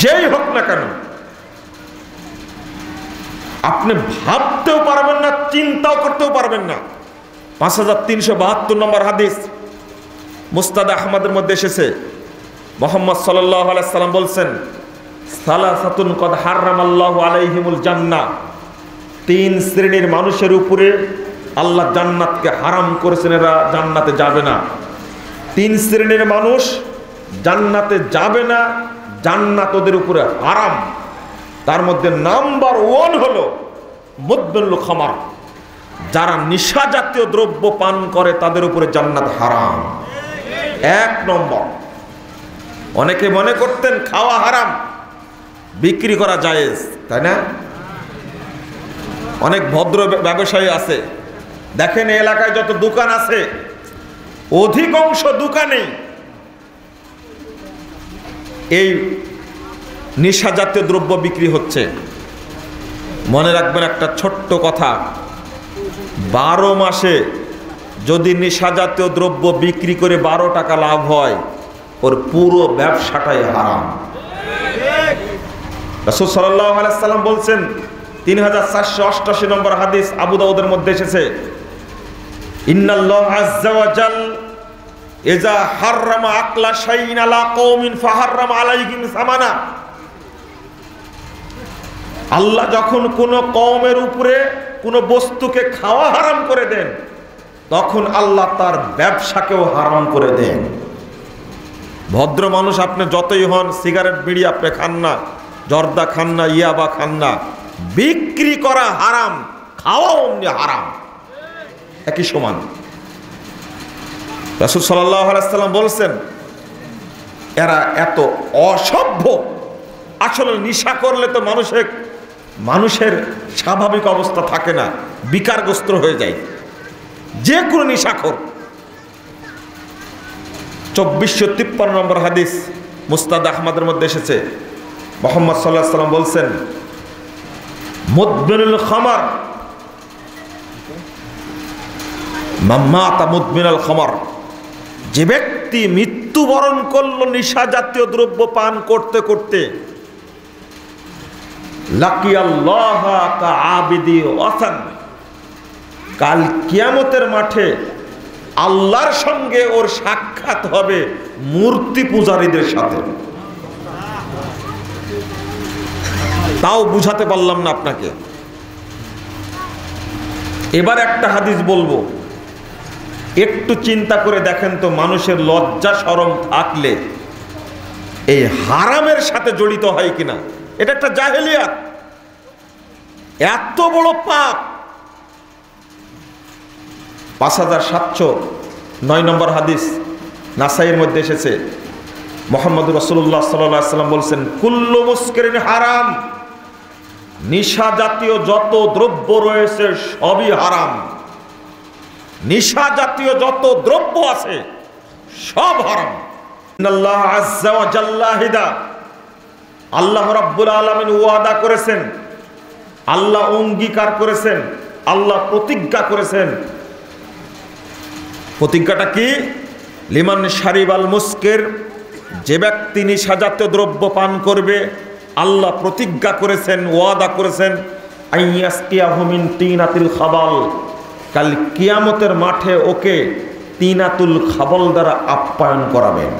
যেই হোক না কেন, আপনি ভাবতেও পারবেন না, চিন্তাও করতেও পারবেন না। 5372 নম্বর হাদিস মুস্তাদ আহমদের মধ্যে এসেছে, মুহাম্মদ সাল্লাল্লাহু আলাইহি সাল্লাম বলছেন, সালাসাতুন কদ হারামাল্লাহু আলাইহিমুল জান্নাহ, 3 শ্রেণীর মানুষের উপরে আল্লাহ জান্নাতকে হারাম করেছেন, এরা জান্নাতে যাবে না। 3 শ্রেণীর মানুষ জান্নাতে যাবে না, জান্নাত ওদের উপরে হারাম। তার মধ্যে নাম্বার 1 হলো মুদমিনুল খামার, যারা নেশা জাতীয় দ্রব্য পান করে তাদের উপরে জান্নাত হারাম। 1 নম্বর। অনেকে মনে করতেন খাওয়া হারাম, বিক্রি করা জায়েজ, তাই না? অনেক ভদ্র ব্যবসায়ী আছে, দেখেন এই এলাকায় যত দোকান আছে অধিকাংশ দোকানে এই নেশা জাতীয় দ্রব্য বিক্রি হচ্ছে। মনে রাখবেন একটা ছোট্ট কথা, 12 মাসে যদি নেশা জাতীয় দ্রব্য বিক্রি করে 12 টাকা লাভ হয়, ওর পুরো ব্যবসাটাই হারাম। রাসূল সাল্লাল্লাহু আলাইহি সাল্লাম বলছেন, 3488 নম্বর হাদিস আবু দাউদের মধ্যে এসেছে, ইন্নাল্লাহা আযজা ওয়া জাল ইযা হাররামা আকলা শাইইন আলা কওমিন ফাহাররামা আলাইহিম সামানা। আল্লাহ যখন কোন কওমের উপরে কোন বস্তুকে খাওয়া হারাম করে দেন, তখন আল্লাহ তার ব্যবসাকেও হারাম করে দেন। ভদ্র মানুষ আপনি যতই হন, সিগারেট বিড়ি আপনি খান না, জর্দা খান না, ইয়াবা খান না, বিক্রি করা হারাম, খাওয়াও অমনি হারাম, একই সমান। রাসূল সাল্লাল্লাহু আলাইহি সাল্লাম বলছেন, এরা এত অসভ্য। আসলে নেশা করলে তো মানুষের স্বাভাবিক অবস্থা থাকে না, বিকারগ্রস্ত হয়ে যায় যে কোনো নেশাখোর। 2453 নম্বর হাদিস মুস্তাদ আহমদের মধ্যে এসেছে, মুহাম্মদ সাল্লাল্লাহু আলাইহি সাল্লাম বলছেন, মুদমিনুল খামার মাম্মাতা মুদমিনুল খামার, যে ব্যক্তি মৃত্যুবরণ করল নেশা জাতীয় দ্রব্য পান করতে করতে, লাকিয়াল্লাহা কাআবিদি ওয়াসান, কাল কিয়ামতের মাঠে আল্লাহর সঙ্গে ওর সাক্ষাৎ হবে মূর্তি পূজারীদের সাথে। তাও বুঝাতে পারলাম না আপনাকে। এবার একটা হাদিস বলবো, একটু চিন্তা করে দেখেন তো, মানুষের লজ্জা শরম থাকলে এই হারামের সাথে জড়িত হয় কিনা। এটা একটা জাহেলিয়াত, এত বড় পাপ। 5709 নম্বর হাদিস নাসাইয়ের মধ্যে এসেছে, মুহাম্মদ রাসূলুল্লাহ সাল্লাল্লাহু আলাইহি ওয়াসাল্লাম বলছেন, কুল্লু মুসকিরিন হারাম, নেশা জাতীয় যত দ্রব্য রয়েছে সবই হারাম। নেশা জাতীয় যত দ্রব্য আছে সব হারাম। ইন্নাল্লাহ আযজা ওয়া জাল্লা হিদা, আল্লাহ রাব্বুল আলামিন ওয়াদা করেছেন, আল্লাহ অঙ্গীকার করেছেন, আল্লাহ প্রতিজ্ঞা করেছেন। প্রতিজ্ঞাটা কি? লিমান শারিবাল মুস্কির, যে ব্যক্তি নেশা জাতীয় দ্রব্য পান করবে, আল্লাহ প্রতিজ্ঞা করেছেন, ওয়াদা করেছেন, আইয়াসকিয়াহু মিন তিনাতিল খাবাল, কাল কিয়ামতের মাঠে ওকে তিনাতুল খাবাল দ্বারা আপ্যায়ন করাবেন।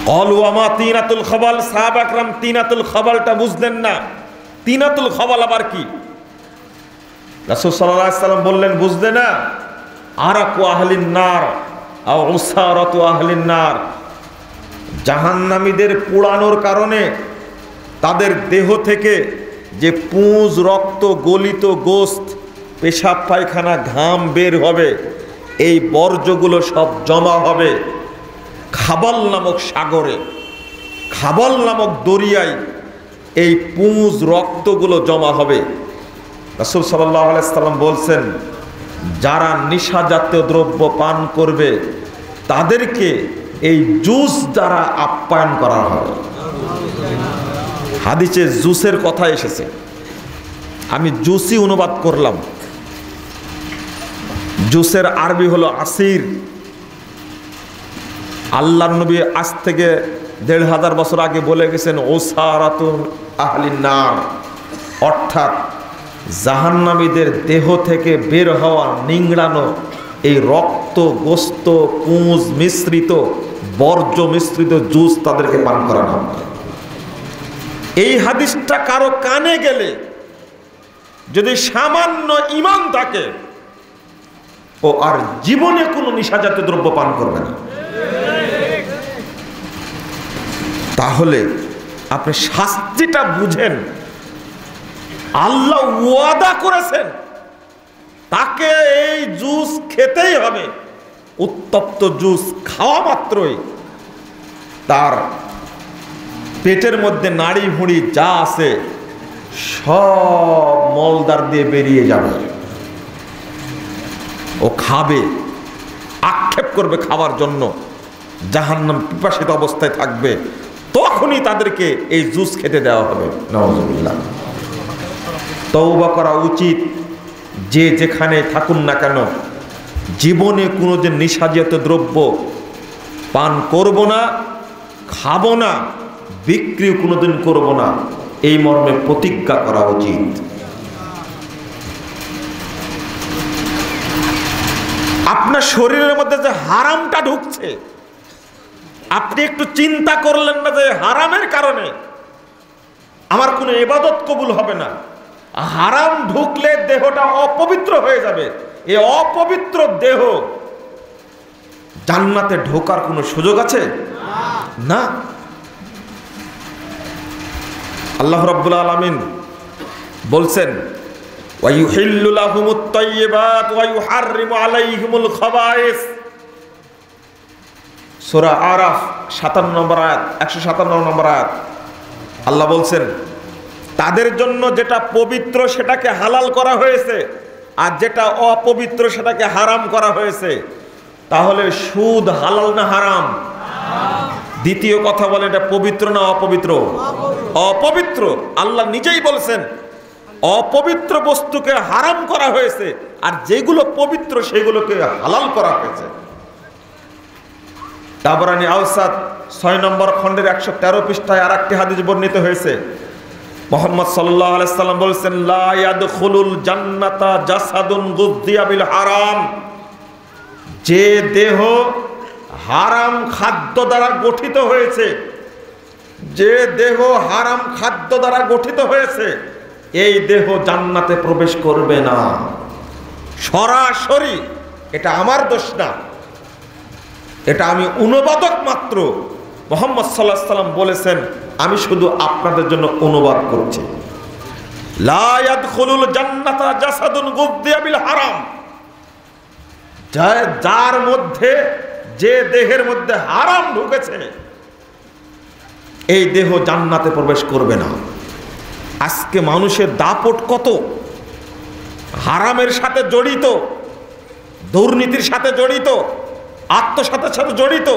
ক্বালু ওয়া মা তিনাতুল খাবাল, সাহাবা একরাম তিনাতুল খাবালটা বুঝলেন না, তিনাতুল খাবাল আবার কি? রাসূল সাল্লাল্লাহু আলাইহি সাল্লাম বললেন, বুঝলে না? আরাকু আহলিন নার আও উসারাতু আহলিন নার, জাহান্নামীদের পোড়ানোর কারণে তাদের দেহ থেকে যে পুঁজ, রক্ত, গলিত গোশত, পেশাব পায়খানা, ঘাম বের হবে, এই বর্জ্যগুলো সব জমা হবে খাবাল নামক সাগরে, খাবাল নামক দরিয়ায়। এই পুঁজ রক্তগুলো জমা হবে। রাসূল সাল্লাল্লাহু আলাইহি সাল্লাম বলছেন, যারা নেশা জাতীয় দ্রব্য পান করবে তাদেরকে এই জুস দ্বারা আপ্যায়ন করা হবে। হাদিসে জুসের কথা এসেছে, আমি জুসই অনুবাদ করলাম। জুসের আরবি হলো আসির। আল্লাহর নবী আজ থেকে ১৫০০ বছর আগে বলে গেছেন ওসারাতুন আহলিন নার, অর্থাৎ জাহান্নামীদের দেহ থেকে বের হওয়া নিংড়ানো এই রক্ত গোস্ত পুঁজ মিশ্রিত বর্জ্য মিশ্রিত জুস তাদেরকে পান করানো হবে। এই হাদিসটা কারো কানে গেলে যদি সামান্য ঈমান থাকে, ও আর জীবনে কোনো নেশাজাতীয় দ্রব্য পান করবে না। তাহলে আপনি শাস্তিটা বুঝেন। আল্লাহ ওয়াদা করেছেন তাকে এই জুস খেতেই হবে। উত্তপ্ত জুস খাওয়া মাত্রই তার পেটের মধ্যে নাড়ি ভুঁড়ি যা আছে সব মলদার দিয়ে বেরিয়ে যাবে। ও খাবে, আক্ষেপ করবে খাওয়ার জন্য, জাহান্নাম পিপাসিত অবস্থায় থাকবে, তখনই তাদেরকে এই জুস খেতে দেওয়া হবে। নাউযুবিল্লাহ। তওবা করা উচিত। যে যেখানে থাকুন না কেন, জীবনে কোনোদিন নেশাজাতীয় দ্রব্য পান করব না, খাবো না, বিক্রিও কোনোদিন করব না, এই মর্মে প্রতিজ্ঞা করা উচিত। আপনার শরীরের মধ্যে যে হারামটা ঢুকছে, আপনি একটু চিন্তা করলেন না যে হারামের কারণে আমার কোনো ইবাদত কবুল হবে না। হারাম ঢুকলে দেহটা অপবিত্র হয়ে যাবে। এই অপবিত্র দেহ জান্নাতে ঢোকার কোনো সুযোগ আছে না। আল্লাহ রাব্বুল আলামিন বলছেন ওয়ায়ুহিল্লু লাহুমুত তাইয়্যিবাত ওয়া ইউহাররিমু আলাইহিমুল খাবায়েস। সূরা আরাফ 57 নম্বর আয়াত, 157 নম্বর আয়াত। আল্লাহ বলছেন তাদের জন্য যেটা পবিত্র সেটাকে হালাল করা হয়েছে, আর যেটা অপবিত্র সেটাকে হারাম করা হয়েছে। তাহলে সুদ হালাল না হারাম? দ্বিতীয় কথা বলে এটা পবিত্র না অপবিত্র? অপবিত্র। আল্লাহ নিজেই বলছেন অপবিত্র বস্তুকে হারাম করা হয়েছে, আর যেগুলো পবিত্র সেগুলোকে হালাল করা হয়েছে। তাবরানী আওসাত 6 নম্বর খণ্ডের 113 পৃষ্ঠায় আর একটি হাদিস বর্ণিত হয়েছে। মুহাম্মদ সাল্লাল্লাহু আলাইহি সাল্লাম বলেছেন লা ইয়াদখুলুল জান্নাতা জাসাদুন গুযযিয়া বিল হারাম। যে দেহ হারাম খাদ্য দ্বারা গঠিত হয়েছে, যে দেহ হারাম খাদ্য দ্বারা গঠিত হয়েছে, এই দেহ জান্নাতে প্রবেশ করবে না। সরাসরি, এটা আমার দোষ না, এটা আমি অনুবাদক মাত্র। মুহাম্মদ সাল্লাল্লাহু আলাইহি সাল্লাম বলেছেন, আমি শুধু আপনাদের জন্য অনুবাদ করছি। লা ইয়াদখুলুল জান্নাতা জাসাদুন গুযযিয়া বিল হারাম। যার মধ্যে, যে দেহের মধ্যে হারাম ঢুকেছে, এই দেহ জান্নাতে প্রবেশ করবে না। আজকে মানুষের দাপট কত, হারামের সাথে জড়িত, দুর্নীতির সাথে জড়িত, আত্মসাতের সাথে জড়িত।